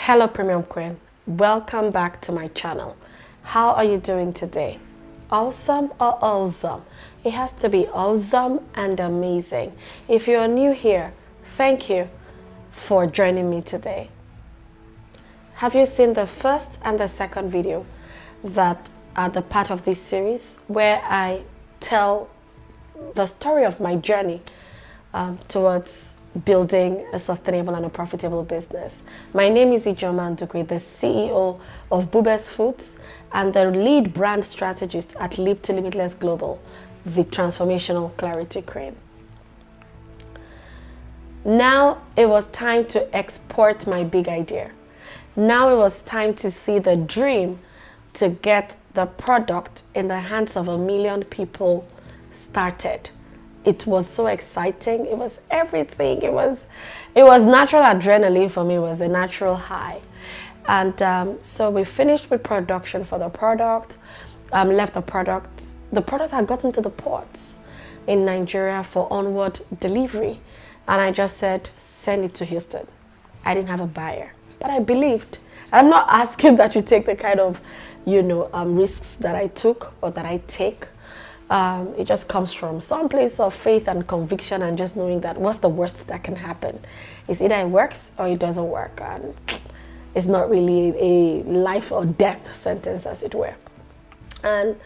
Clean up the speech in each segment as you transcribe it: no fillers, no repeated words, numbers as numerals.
Hello Premium Queen, welcome back to my channel. How are you doing today? Awesome or awesome? It has to be awesome and amazing. If you are new here, thank you for joining me today. Have you seen the first and the second video that are the part of this series where I tell the story of my journey towards building a sustainable and a profitable business? My name is Ijoma Ndukwe, the CEO of Bubes Foods and the lead brand strategist at Leap to Limitless Global, the transformational clarity queen. Now it was time to export my big idea. Now it was time to see the dream to get the product in the hands of 1 million people started. It was so exciting. It was everything. It was natural adrenaline for me. It was a natural high. And so we finished with production for the product, left the product. The product had gotten to the ports in Nigeria for onward delivery. And I just said, send it to Houston. I didn't have a buyer, but I believed. I'm not asking that you take the kind of, risks that I took or that I take. It just comes from some place of faith and conviction and just knowing that what's the worst that can happen is either it works or it doesn't work, and it's not really a life or death sentence, as it were. And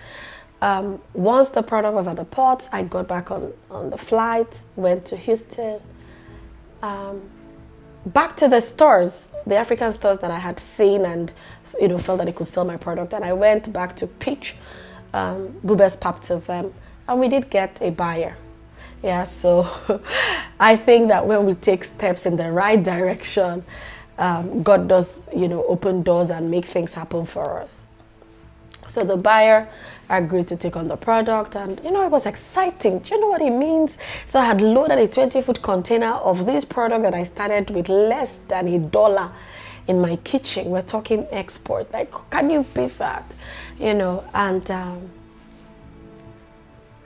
once the product was at the port, I got back on the flight, went to Houston, back to the stores, the African stores that I had seen and felt that I could sell my product, and I went back to pitch Bubes Pap to them, and we did get a buyer. Yeah, so I think that when we take steps in the right direction, God does, open doors and make things happen for us. So the buyer agreed to take on the product, and it was exciting. Do you know what it means? So I had loaded a 20-foot container of this product that I started with less than $1 in my kitchen. We're talking export. Like, can you beat that? And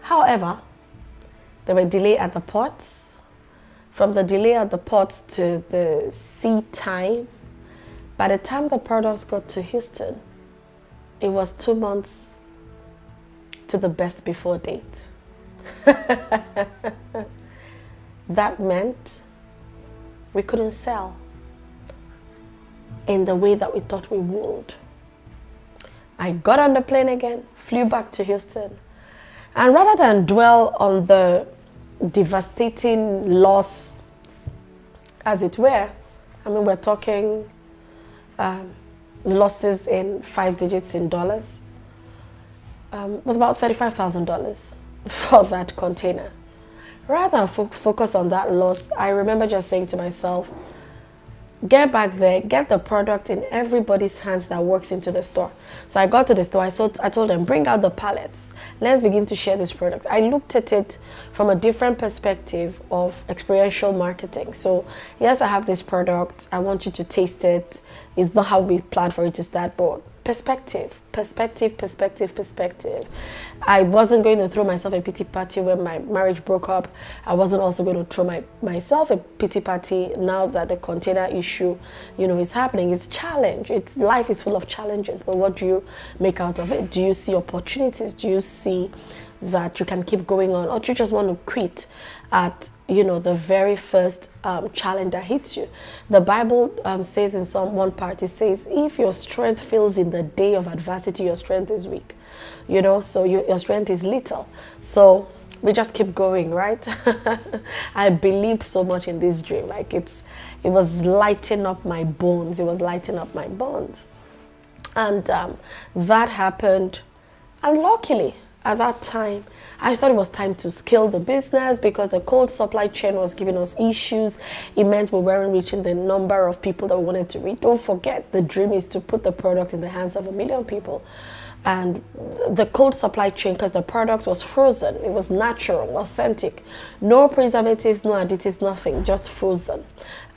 however, there were delay at the ports. From the delay at the ports to the sea time, by the time the products got to Houston, it was 2 months to the best before date. That meant we couldn't sell in the way that we thought we would. I got on the plane again, flew back to Houston, and rather than dwell on the devastating loss, as it were, we're talking losses in 5 digits in dollars. It was about $35,000 for that container. Rather than focus on that loss, I remember just saying to myself, get back there, get the product in everybody's hands that works into the store. So I got to the store, I told them, bring out the pallets. Let's begin to share this product. I looked at it from a different perspective of experiential marketing. So yes, I have this product. I want you to taste it. It's not how we planned for it to start, but perspective. I wasn't going to throw myself a pity party when my marriage broke up. I wasn't also going to throw myself a pity party now that the container issue, is happening. It's challenge. Life is full of challenges, but what do you make out of it? Do you see opportunities? Do you see that you can keep going on, or do you just want to quit at the very first challenge that hits you? The Bible says in some one part, it says, if your strength fails in the day of adversity, your strength is weak. So your strength is little. So we just keep going, right? I believed so much in this dream. Like it was lighting up my bones. It was lighting up my bones. And that happened. And luckily, at that time, I thought it was time to scale the business because the cold supply chain was giving us issues. It meant we weren't reaching the number of people that we wanted to reach. Don't forget, the dream is to put the product in the hands of 1 million people. And the cold supply chain, because the product was frozen, it was natural, authentic, no preservatives, no additives, nothing, just frozen.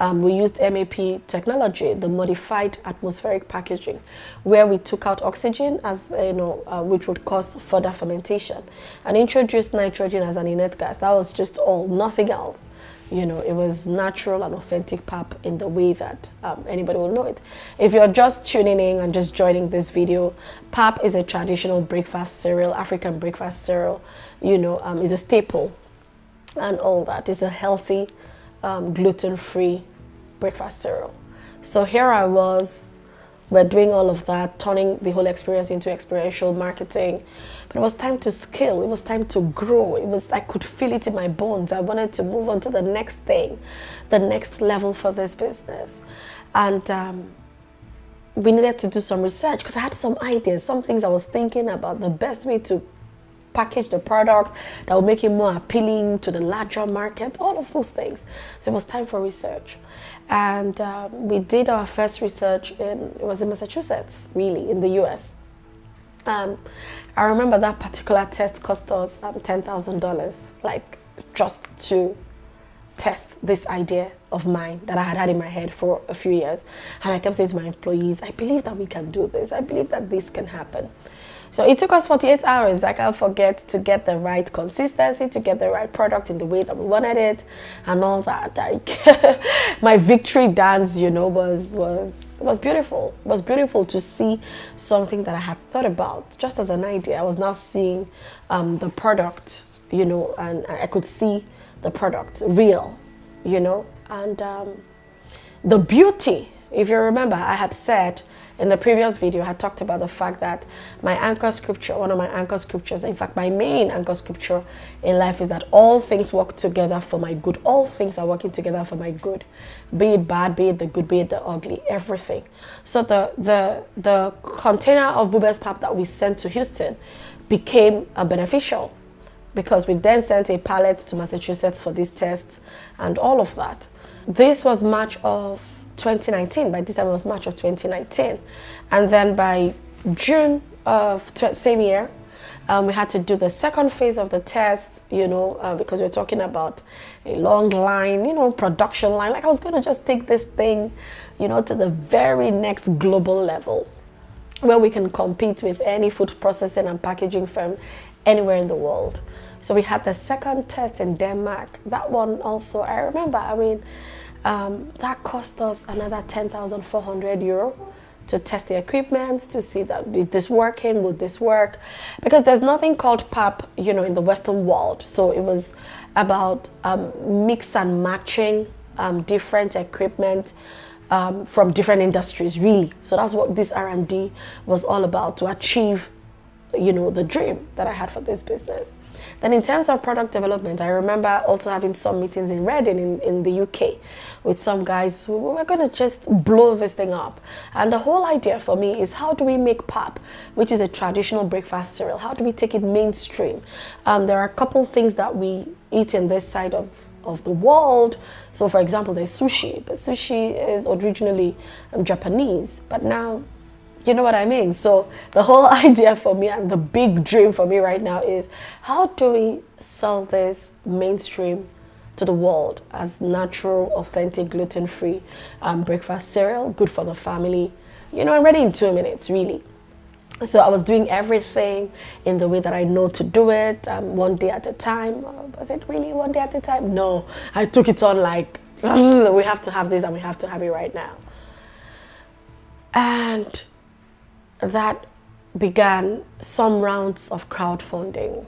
We used MAP technology, the modified atmospheric packaging, where we took out oxygen as which would cause further fermentation, and introduced nitrogen as an inert gas. That was just all, nothing else. You know, it was natural and authentic pap in the way that anybody will know it. If you're just tuning in and just joining this video, pap is a traditional breakfast cereal, African breakfast cereal, you know, is a staple and all that. It's a healthy, gluten-free breakfast cereal. So here I was, we're doing all of that, turning the whole experience into experiential marketing. But it was time to scale. It was time to grow. I could feel it in my bones. I wanted to move on to the next thing, the next level for this business. And we needed to do some research because I had some ideas, some things I was thinking about, the best way to package the product that would make it more appealing to the larger market, all of those things. So it was time for research. And we did our first research it was in Massachusetts, really, in the US. I remember that particular test cost us $10,000, like just to test this idea of mine that I had had in my head for a few years. And I kept saying to my employees, I believe that we can do this. I believe that this can happen. So it took us 48 hours, I can't forget, to get the right consistency, to get the right product in the way that we wanted it and all that. My victory dance, you know, was beautiful. It was beautiful to see something that I had thought about just as an idea. I was now seeing the product, you know, and I could see the product real, you know, and the beauty. If you remember, I had said in the previous video, I had talked about the fact that my anchor scripture, one of my anchor scriptures, in fact, my main anchor scripture in life is that all things work together for my good. All things are working together for my good. Be it bad, be it the good, be it the ugly, everything. So the container of Bubes pap that we sent to Houston became beneficial because we then sent a pallet to Massachusetts for these tests and all of that. This was March of 2019. By this time it was March of 2019, and then by June of same year we had to do the second phase of the test, you know, because we're talking about a long line, you know, production line. Like I was going to just take this thing, you know, to the very next global level where we can compete with any food processing and packaging firm anywhere in the world. So we had the second test in Denmark. That one also, I remember, I mean, that cost us another 10,400 euro to test the equipment, to see that is this working, will this work? Because there's nothing called pap, you know, in the Western world. So it was about mix and matching different equipment from different industries, really. So that's what this R&D was all about, to achieve, you know, the dream that I had for this business. Then in terms of product development, I remember also having some meetings in Reading in the UK with some guys who were going to just blow this thing up. And the whole idea for me is, how do we make pap, which is a traditional breakfast cereal, how do we take it mainstream? There are a couple things that we eat in this side of the world. So for example, there's sushi, but sushi is originally Japanese, but now, you know what I mean? So the whole idea for me and the big dream for me right now is, how do we sell this mainstream to the world as natural, authentic, gluten-free breakfast cereal, good for the family, you know, and ready in 2 minutes, really. So I was doing everything in the way that I know to do it, one day at a time. Was it really one day at a time? No, I took it on like, we have to have this and we have to have it right now. And that began some rounds of crowdfunding.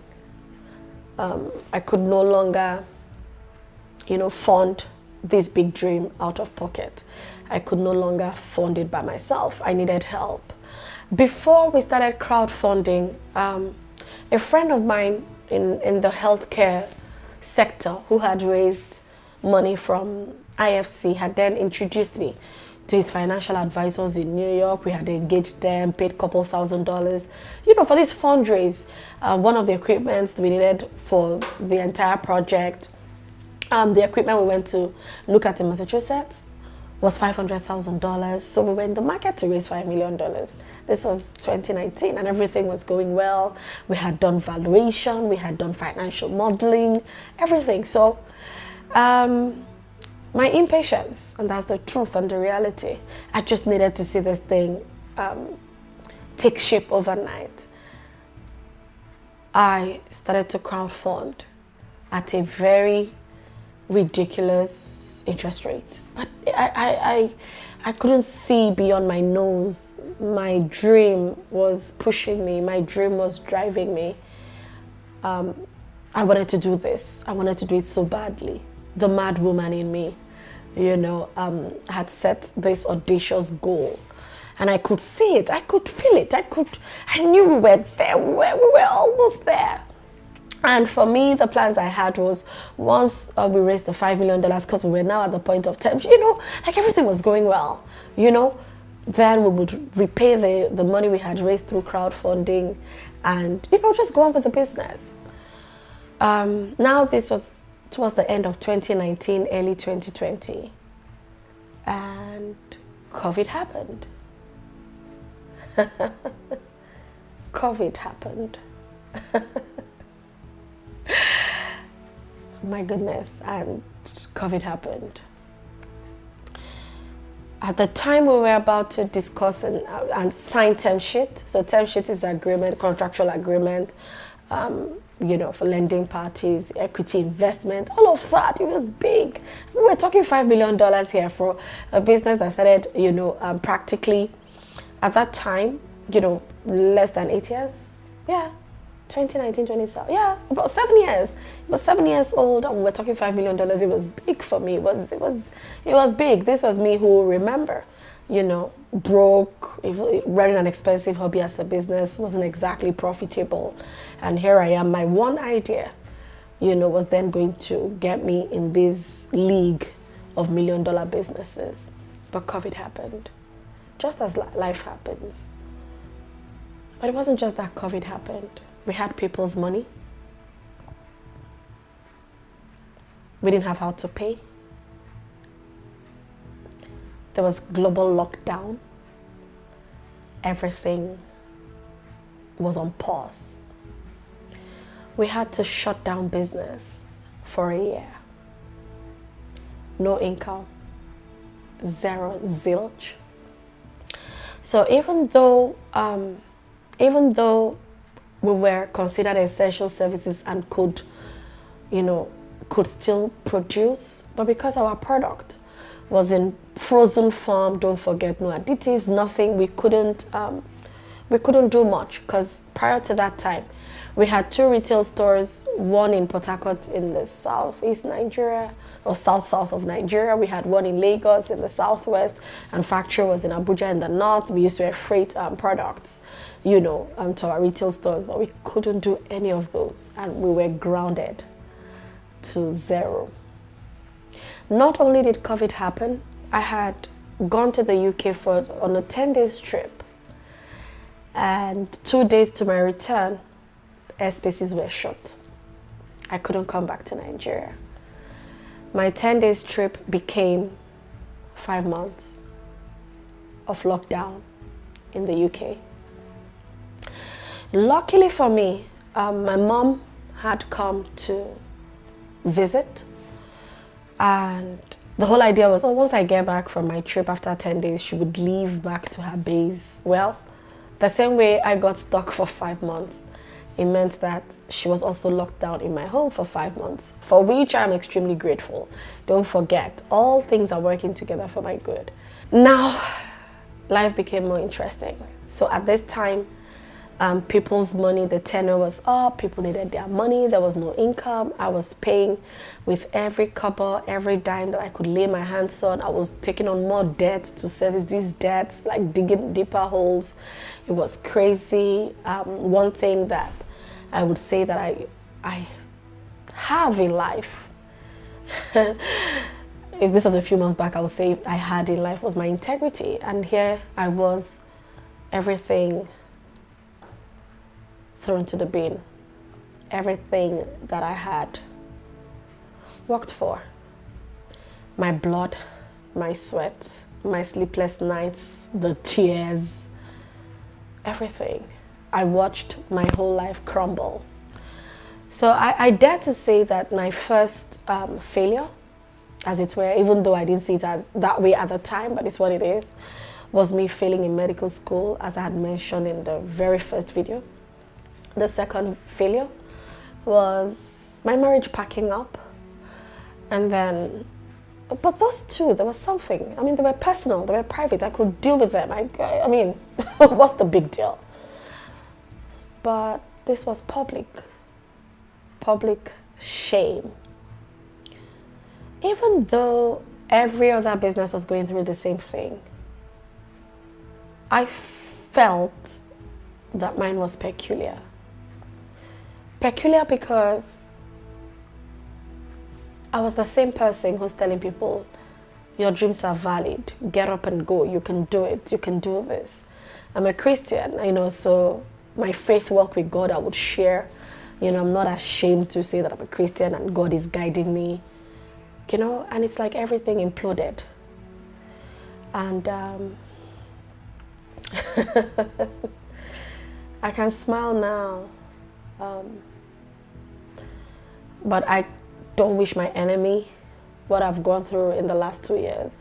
I could no longer, you know, fund this big dream out of pocket. I could no longer fund it by myself. I needed help. Before we started crowdfunding, a friend of mine in the healthcare sector who had raised money from IFC had then introduced me to his financial advisors in New York. We had engaged them, paid a couple $1,000s, you know, for this fundraise. One of the equipments we needed for the entire project, the equipment we went to look at in Massachusetts was $500,000. So we were in the market to raise $5 million. This was 2019 and everything was going well. We had done valuation, we had done financial modeling, everything. So my impatience, and that's the truth and the reality, I just needed to see this thing take shape overnight. I started to crowdfund at a very ridiculous interest rate. But I couldn't see beyond my nose. My dream was pushing me. My dream was driving me. I wanted to do this. I wanted to do it so badly. The mad woman in me, had set this audacious goal. And I could see it. I could feel it. I knew we were there. We were almost there. And for me, the plans I had was once we raised the $5 million, because we were now at the point of term, like everything was going well, then we would repay the money we had raised through crowdfunding and, just go on with the business. Now this was towards the end of 2019, early 2020, and COVID happened. COVID happened. My goodness, and COVID happened. At the time we were about to discuss and sign term sheet. So term sheet is agreement, contractual agreement, for lending parties, equity investment, all of that. It was big. We were talking $5 million here for a business that started, practically at that time, less than 8 years. Yeah. 2019, 2020, yeah, about 7 years. It was 7 years old, and we were talking $5 million. It was big for me. It was big. This was me who remember, broke, running an expensive hobby as a business, wasn't exactly profitable, and here I am. My one idea, was then going to get me in this league of $1 million businesses, but COVID happened, just as life happens. But it wasn't just that COVID happened. We had people's money. We didn't have how to pay. There was global lockdown. Everything was on pause. We had to shut down business for a year. No income, zero, zilch. So even though we were considered essential services and could still produce, but because our product was in frozen form, don't forget, no additives, nothing, we couldn't do much, because prior to that time, we had 2 retail stores, one in Port Harcourt in the southeast Nigeria, or south of Nigeria. We had one in Lagos in the southwest, and factory was in Abuja in the north. We used to have freight products, to our retail stores, but we couldn't do any of those, and we were grounded to zero. Not only did COVID happen, I had gone to the UK on a 10-day trip, and 2 days to my return, airspaces were shut. I couldn't come back to Nigeria. My 10-day trip became 5 months of lockdown in the UK. Luckily for me, my mom had come to visit, and the whole idea was, once I get back from my trip after 10 days, she would leave back to her base. Well, the same way I got stuck for 5 months, it meant that she was also locked down in my home for 5 months, for which I'm extremely grateful. Don't forget, all things are working together for my good. Now, life became more interesting. So at this time, people's money, the tenor was up, people needed their money, there was no income. I was paying with every copper, every dime that I could lay my hands on. I was taking on more debts to service these debts, like digging deeper holes. It was crazy. One thing that I would say that I have in life, if this was a few months back, I would say I had in life, was my integrity. And here I was, everything thrown to the bin. Everything that I had worked for. My blood, my sweat, my sleepless nights, the tears, everything. I watched my whole life crumble. So I dare to say that my first failure, as it were, even though I didn't see it as that way at the time, but it's what it is, was me failing in medical school, as I had mentioned in the very first video. The second failure was my marriage packing up. And then, but those two, there was something. I mean, they were personal, they were private. I could deal with them. I mean, what's the big deal? But this was public shame. Even though every other business was going through the same thing, I felt that mine was peculiar. Peculiar because I was the same person who's telling people, your dreams are valid, get up and go, you can do it, you can do this. I'm a Christian, so my faith walk with God I would share. I'm not ashamed to say that I'm a Christian and God is guiding me, and it's like everything imploded. And I can smile now, but I don't wish my enemy what I've gone through in the last 2 years.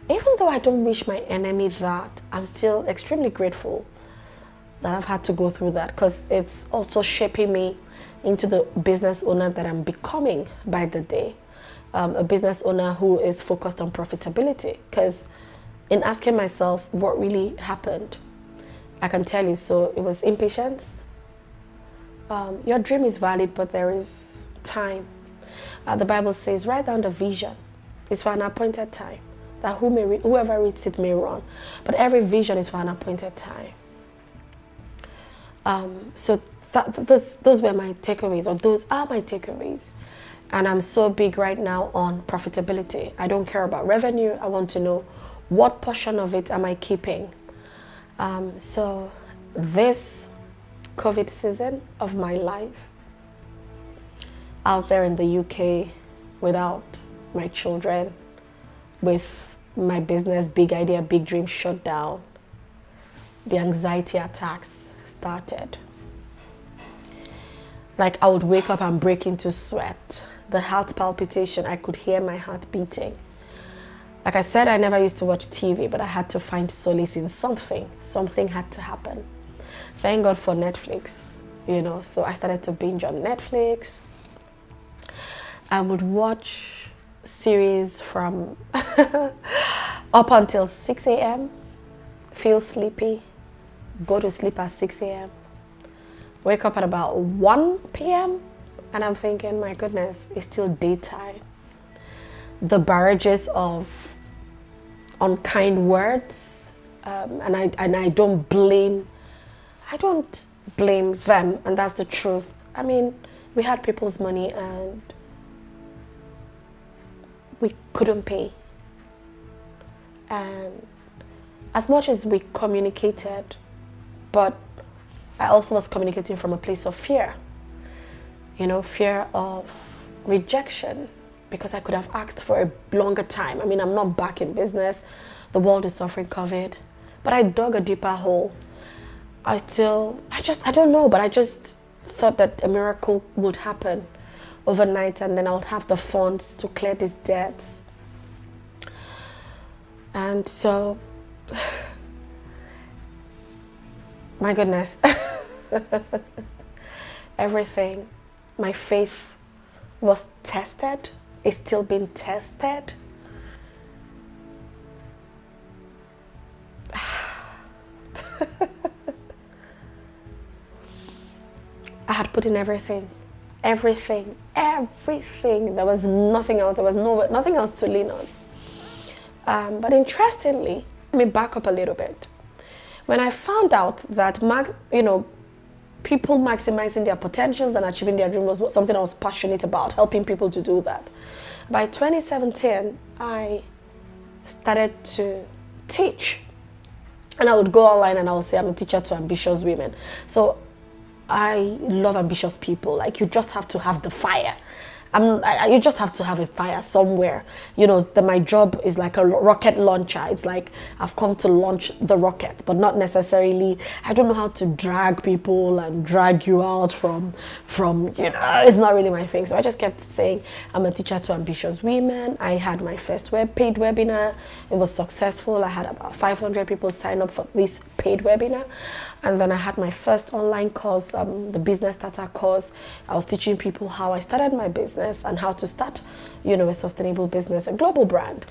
Even though I don't wish my enemy that, I'm still extremely grateful that I've had to go through that, because it's also shaping me into the business owner that I'm becoming by the day. A business owner who is focused on profitability, because in asking myself what really happened, I can tell you, so it was impatience. Your dream is valid, but there is time. The Bible says, write down the vision. It's for an appointed time, that whoever reads it may run. But every vision is for an appointed time. So those were my takeaways, or those are my takeaways. And I'm so big right now on profitability. I don't care about revenue. I want to know what portion of it am I keeping. So this COVID season of my life, out there in the UK, without my children, with my business, big idea, big dream shut down, the anxiety attacks started. Like I would wake up and break into sweat. The heart palpitation, I could hear my heart beating. Like I said, I never used to watch TV, but I had to find solace in something. Something had to happen. Thank God for Netflix, so I started to binge on Netflix. I would watch series from up until 6 a.m., feel sleepy, go to sleep at 6 a.m., wake up at about 1 p.m., and I'm thinking, my goodness, it's still daytime. The barrages of unkind words, and I don't blame them, and that's the truth. I mean, we had people's money and we couldn't pay. And as much as we communicated, but I also was communicating from a place of fear. Fear of rejection, because I could have asked for a longer time. I mean, I'm not back in business. The world is suffering COVID, but I dug a deeper hole. I don't know, but I just thought that a miracle would happen overnight, and then I would have the funds to clear these debts. And so, my goodness, everything, my faith was tested, is still being tested. I had put in everything. There was nothing else. There was nothing else to lean on. But interestingly, let me back up a little bit. When I found out that people maximizing their potentials and achieving their dreams was something I was passionate about, helping people to do that. By 2017, I started to teach. And I would go online and I would say, I'm a teacher to ambitious women. So I love ambitious people. Like, you just have to have the fire. You just have to have a fire somewhere. My job is like a rocket launcher. It's like I've come to launch the rocket, but not necessarily. I don't know how to drag people and drag you out from. It's not really my thing. So I just kept saying I'm a teacher to ambitious women. I had my first paid webinar. It was successful. I had about 500 people sign up for this paid webinar. And then I had my first online course, the Business Starter course. I was teaching people how I started my business. business and how to start, a sustainable business, a global brand.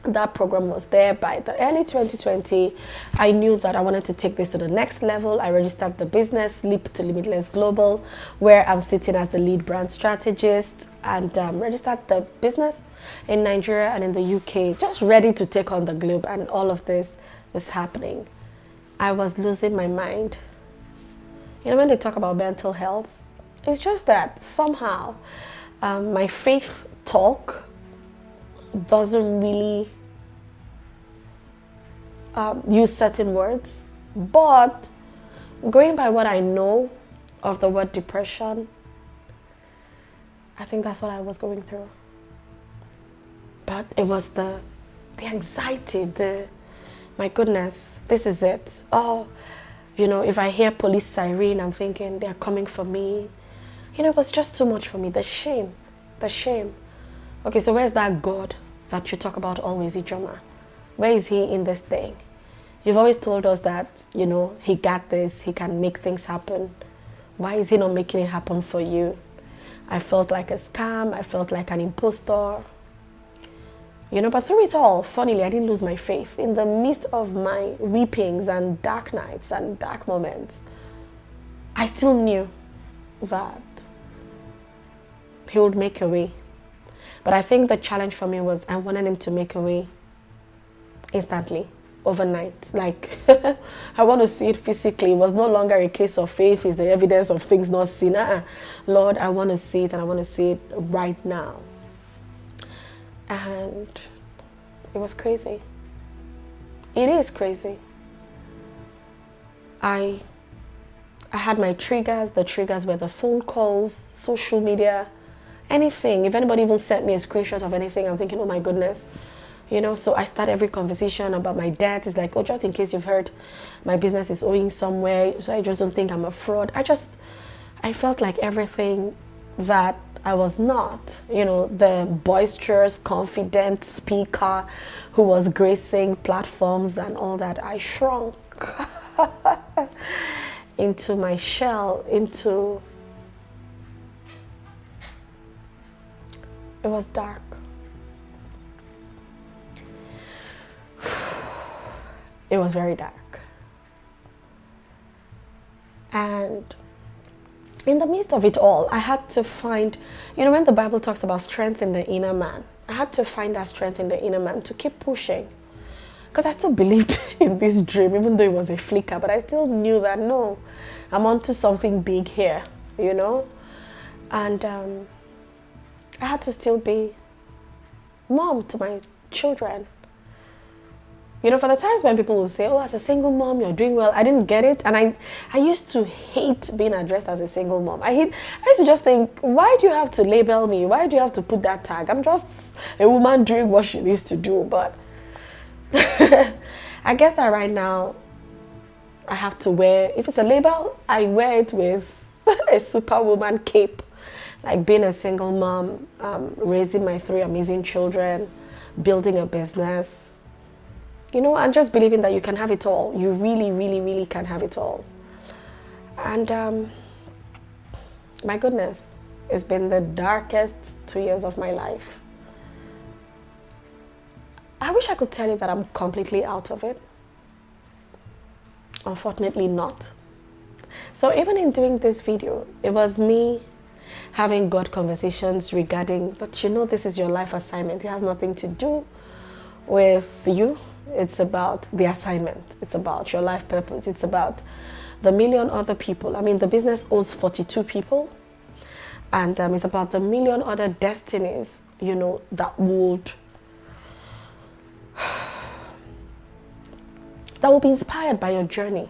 That program was there by the early 2020. I knew that I wanted to take this to the next level. I registered the business, Leap to Limitless Global, where I'm sitting as the lead brand strategist, and registered the business in Nigeria and in the UK, just ready to take on the globe. And all of this was happening. I was losing my mind. When they talk about mental health, it's just that somehow my faith talk doesn't really use certain words, but going by what I know of the word depression, I think that's what I was going through. But it was the anxiety, my goodness, this is it. Oh, if I hear police siren, I'm thinking they're coming for me. It was just too much for me. The shame. Okay, so where's that God that you talk about always, Ijoma? Where is he in this thing? You've always told us that, he got this, he can make things happen. Why is he not making it happen for you? I felt like a scam. I felt like an imposter. But through it all, funnily, I didn't lose my faith. In the midst of my weepings and dark nights and dark moments, I still knew that he would make a way. But I think the challenge for me was I wanted him to make a way instantly, overnight. Like, I want to see it physically. It was no longer a case of faith is the evidence of things not seen. Lord, I want to see it, and I want to see it right now. And it was crazy. It is crazy. I had my triggers. The triggers were the phone calls, social media, anything. If anybody even sent me a screenshot of anything, I'm thinking, oh my goodness. So I start every conversation about my debt. It's like, oh, just in case you've heard, my business is owing somewhere, so I just don't think I'm a fraud. I felt like everything that I was not, the boisterous, confident speaker who was gracing platforms and all that. I shrunk into my shell, it was dark. It was very dark. And in the midst of it all, I had to find, when the Bible talks about strength in the inner man, I had to find that strength in the inner man to keep pushing. Because I still believed in this dream, even though it was a flicker, but I still knew that, no, I'm onto something big here, And I had to still be mom to my children. For the times when people will say, oh, as a single mom, you're doing well, I didn't get it. And I used to hate being addressed as a single mom. I used to just think, why do you have to label me? Why do you have to put that tag? I'm just a woman doing what she needs to do. But I guess that right now, I have to wear, if it's a label, I wear it with a superwoman cape. Like being a single mom, raising my 3 amazing children, building a business, and just believing that you can have it all. You really, really, really can have it all. And my goodness, it's been the darkest 2 years of my life. I wish I could tell you that I'm completely out of it. Unfortunately not. So even in doing this video, it was me having God conversations regarding, but this is your life assignment. It has nothing to do with you. It's about the assignment. It's about your life purpose. It's about the million other people. The business owes 42 people. And it's about the million other destinies, that will be inspired by your journey,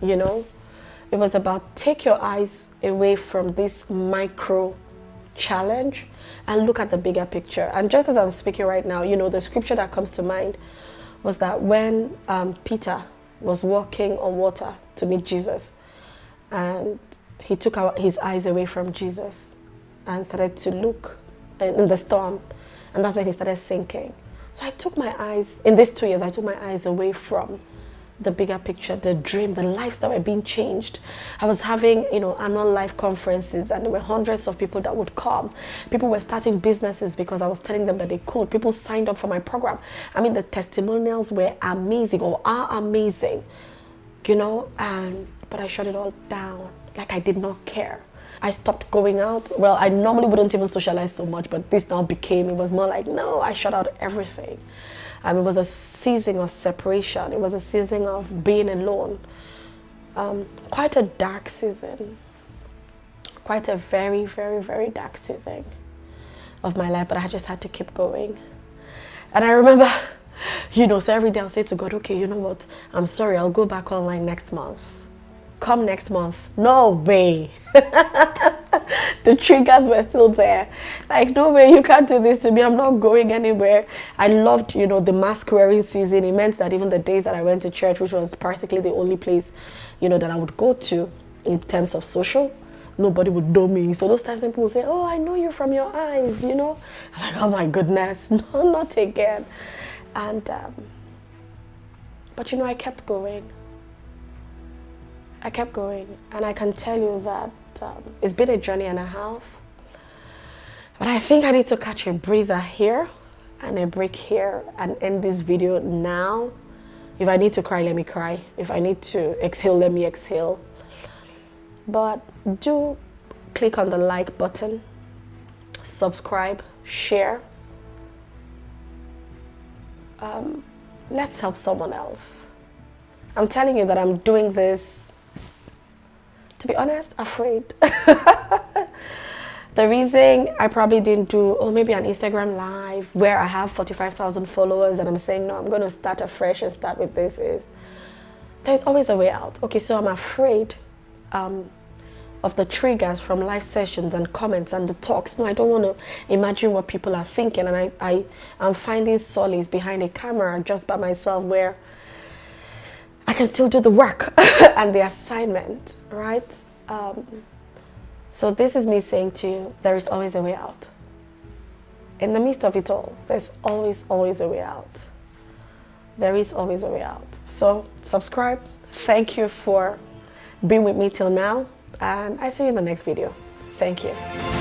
It was about take your eyes away from this micro challenge and look at the bigger picture. And just as I'm speaking right now, the scripture that comes to mind was that when Peter was walking on water to meet Jesus, and he took his eyes away from Jesus and started to look in the storm, and that's when he started sinking. So I took my eyes, in these 2 years, I took my eyes away from the bigger picture, the dream, the lives that were being changed. I was having, annual life conferences, and there were hundreds of people that would come. People were starting businesses because I was telling them that they could. People signed up for my program. I mean, the testimonials were amazing, or are amazing, but I shut it all down. Like, I did not care. I stopped going out. Well, I normally wouldn't even socialize so much, but this now it was more like, no, I shut out everything. It was a season of separation. It was a season of being alone. Quite a dark season. Quite a very, very, very dark season of my life, but I just had to keep going. And I remember, so every day I'll say to God, okay, you know what? I'm sorry, I'll go back online next month. Come next month. No way. The triggers were still there. Like, no way, you can't do this to me. I'm not going anywhere. I loved, the mask wearing season. It meant that even the days that I went to church, which was practically the only place, that I would go to in terms of social, nobody would know me. So those times when people say, oh, I know you from your eyes, I'm like, oh my goodness, no, not again. And, but I kept going. I kept going, and I can tell you that it's been a journey and a half. But I think I need to catch a breather here and a break here and end this video now. If I need to cry, let me cry. If I need to exhale, let me exhale. But do click on the like button, subscribe, share. Let's help someone else. I'm telling you that I'm doing this, to be honest, afraid. The reason I probably didn't do, maybe an Instagram live where I have 45,000 followers and I'm saying, no, I'm going to start afresh and start with this, is there's always a way out. Okay, so I'm afraid of the triggers from live sessions and comments and the talks. No, I don't want to imagine what people are thinking. And I'm finding solace behind a camera just by myself, where I can still do the work and the assignment, right? So this is me saying to you, there is always a way out. In the midst of it all, there's always a way out. There is always a way out. So subscribe. Thank you for being with me till now. And I see you in the next video. Thank you.